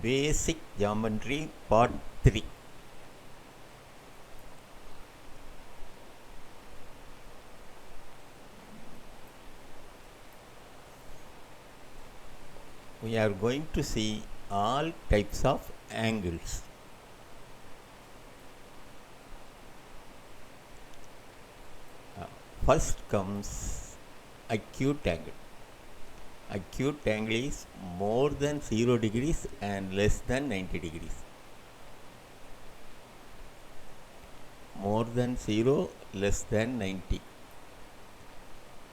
Basic Geometry Part 3. We are going to see all types of angles. First comes acute angle. Acute angle is more than 0 degrees and less than 90 degrees. More than 0, less than 90.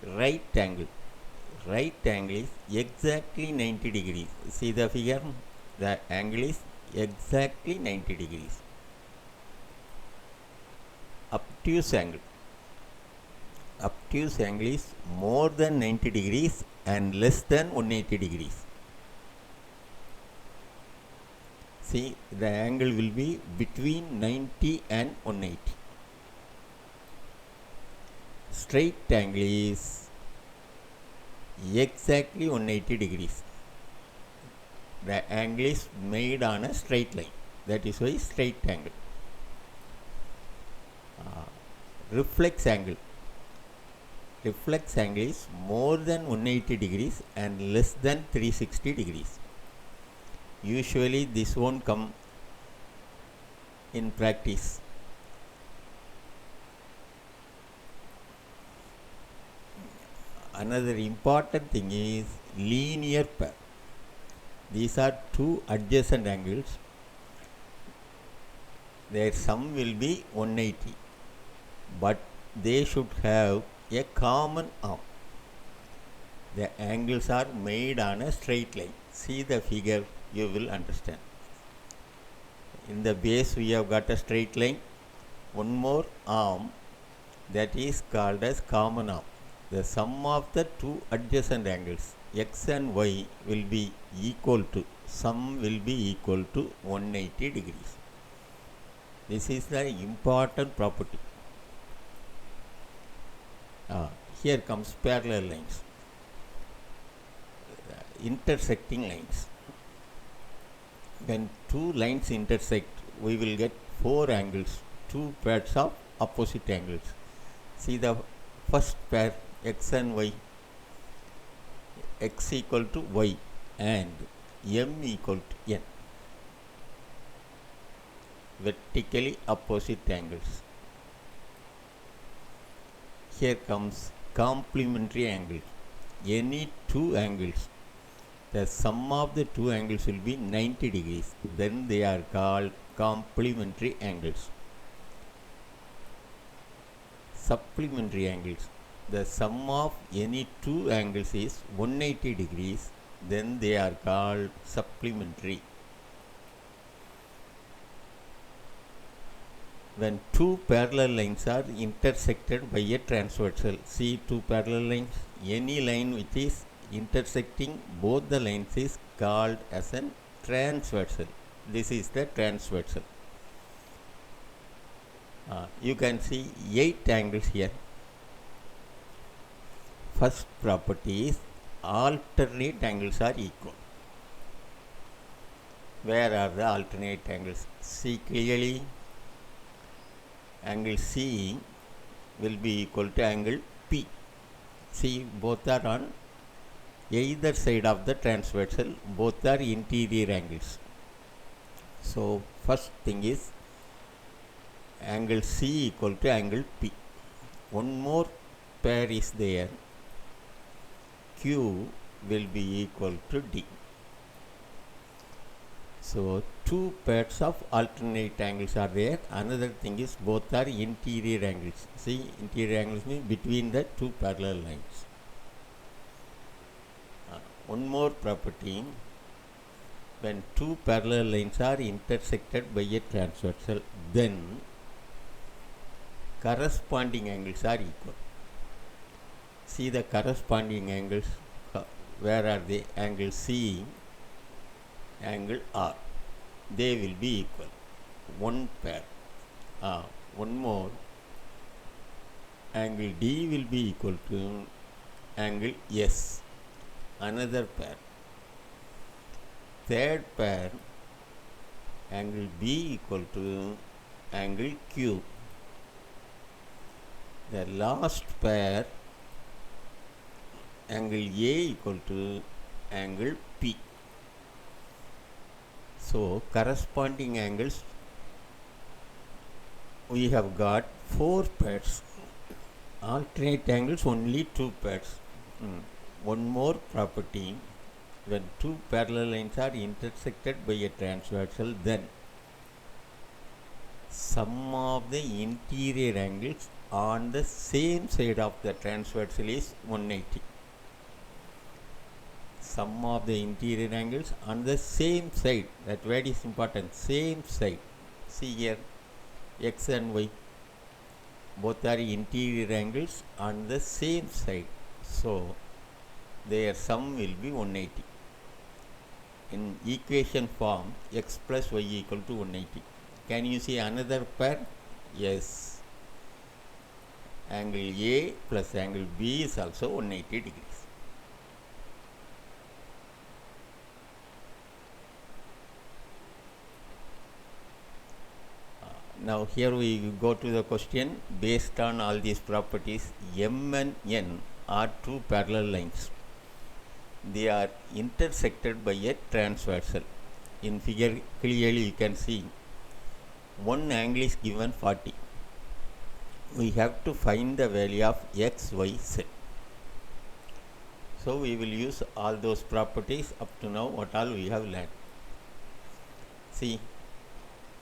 Right angle. Right angle is exactly 90 degrees. See the figure? The angle is exactly 90 degrees. Obtuse angle. Obtuse angle is more than 90 degrees and less than 180 degrees. See, the angle will be between 90 and 180. Straight angle is exactly 180 degrees. The angle is made on a straight line. That is why straight angle. Reflex angle. Reflex angle is more than 180 degrees and less than 360 degrees. Usually this won't come in practice. Another important thing is linear pair. These are two adjacent angles. Their sum will be 180, but they should have a common arm. The angles are made on a straight line. See the figure, you will understand. In the base we have got a straight line, one more arm, that is called as common arm. The sum of the two adjacent angles x and y will be equal to, sum will be equal to 180 degrees. This is the important property. Here comes parallel lines, intersecting lines. When two lines intersect, we will get four angles, two pairs of opposite angles. See the first pair, x and y, x equal to y and m equal to n. Vertically opposite angles. Here comes complementary angles. Any two angles, the sum of the two angles will be 90 degrees. Then they are called complementary angles. Supplementary angles. The sum of any two angles is 180 degrees. Then they are called supplementary. When two parallel lines are intersected by a transversal, see two parallel lines, any line which is intersecting both the lines is called as a transversal. This is the transversal. You can see 8 angles here. First property is alternate angles are equal. Where are the alternate angles? See clearly. Angle C will be equal to angle P. See, both are on either side of the transversal, both are interior angles. So, first thing is angle C equal to angle P. One more pair is there. Q will be equal to D. So, two pairs of alternate angles are there. Another thing is both are interior angles. See, interior angles mean between the two parallel lines. One more property, when two parallel lines are intersected by a transversal, then corresponding angles are equal. See the corresponding angles. Where are they? Angle C, angle R. They will be equal. One pair. One more. Angle D will be equal to angle S. Another pair. Third pair, angle B equal to angle Q. The last pair, angle A equal to angle P. So corresponding angles, we have got 4 pairs. Alternate angles only 2 pairs. One more property, when two parallel lines are intersected by a transversal, then sum of the interior angles on the same side of the transversal is 180. Sum of the interior angles on the same side, that word is important, same side. See here, x and y, both are interior angles on the same side, so their sum will be 180. In equation form, x plus y equal to 180. Can you see another pair? Yes, angle A plus angle B is also 180 degrees. Now here we go to the question. Based on all these properties, M and N are two parallel lines. They are intersected by a transversal. In figure clearly you can see one angle is given 40. We have to find the value of x, y, z. So we will use all those properties up to now, what all we have learned. See,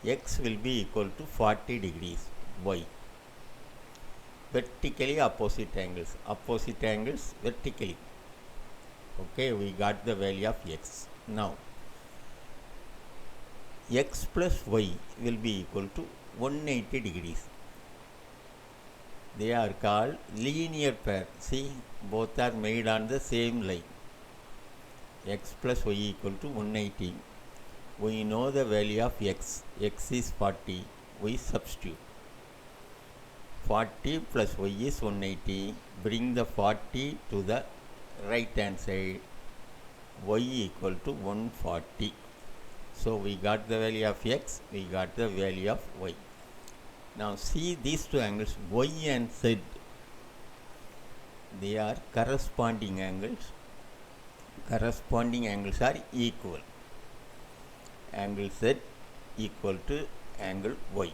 x will be equal to 40 degrees, y. Vertically opposite angles vertically. Okay, we got the value of x. Now, x plus y will be equal to 180 degrees. They are called linear pair. See, both are made on the same line. X plus y equal to 180. We know the value of x. X is 40. We substitute. 40 plus y is 180. Bring the 40 to the right hand side. Y equal to 140. So we got the value of x. We got the value of y. Now see these two angles, y and z. They are corresponding angles. Corresponding angles are equal. Angle z equal to angle y.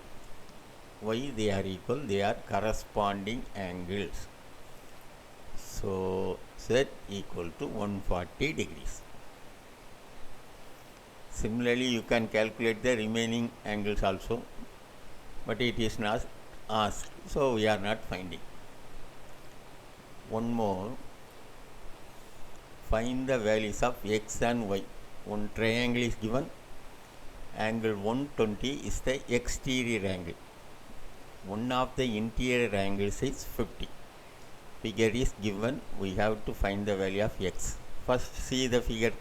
Y they are equal, they are corresponding angles. So z equal to 140 degrees. Similarly, you can calculate the remaining angles also, but it is not asked, so we are not finding. One more, find the values of x and y. One triangle is given. Angle 120 is the exterior angle. One of the interior angles is 50. Figure is given. We have to find the value of x. First see the figure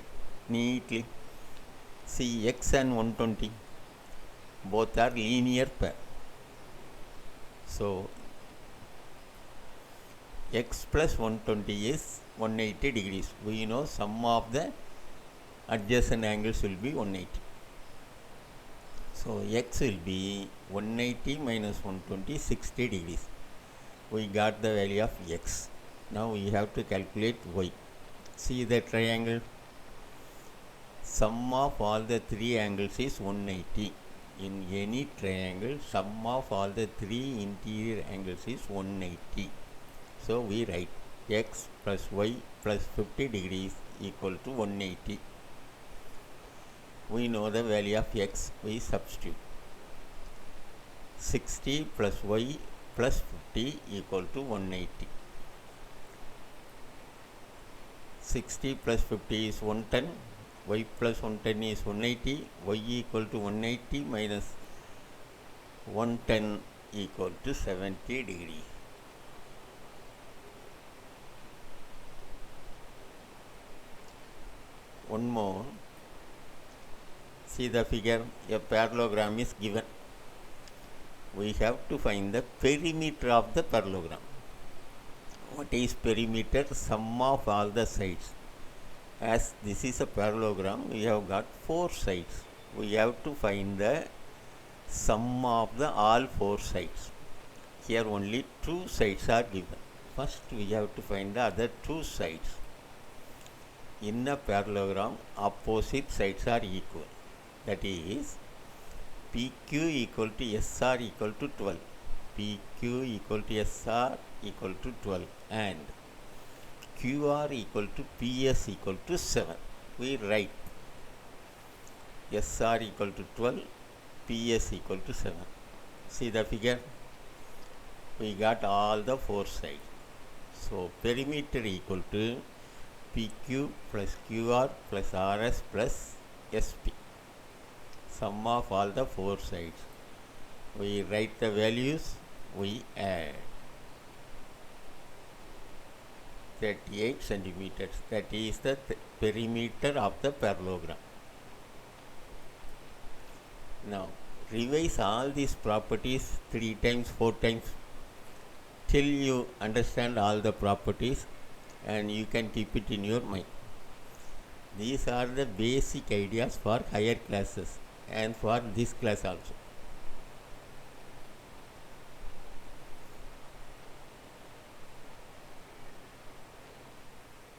neatly. See, x and 120 both are linear pair. So x plus 120 is 180 degrees. We know sum of the adjacent angles will be 180. So x will be 180 minus 120, 60 degrees. We got the value of x. Now we have to calculate y. See the triangle. Sum of all the three angles is 180. In any triangle, sum of all the three interior angles is 180. So we write x plus y plus 50 degrees equal to 180. We know the value of x, we substitute. 60 plus y plus 50 equal to 180. 60 plus 50 is 110. Y plus 110 is 180. Y equal to 180 minus 110 equal to 70 degrees. One more. See the figure, a parallelogram is given. We have to find the perimeter of the parallelogram. What is perimeter? Sum of all the sides. As this is a parallelogram, we have got 4 sides. we have to find the sum of the all four sides. Here only two sides are given. First we have to find the other two sides. In a parallelogram, opposite sides are equal. That is, PQ equal to SR equal to 12. PQ equal to SR equal to 12 and QR equal to PS equal to 7. We write SR equal to 12, PS equal to 7. See the figure? We got all the four sides. So perimeter equal to PQ plus QR plus RS plus SP. Sum of all the four sides. We write the values, we add. 38 centimeters. That is the perimeter of the parallelogram. Now revise all these properties 3 times, 4 times till you understand all the properties and you can keep it in your mind. These are the basic ideas for higher classes and for this class also.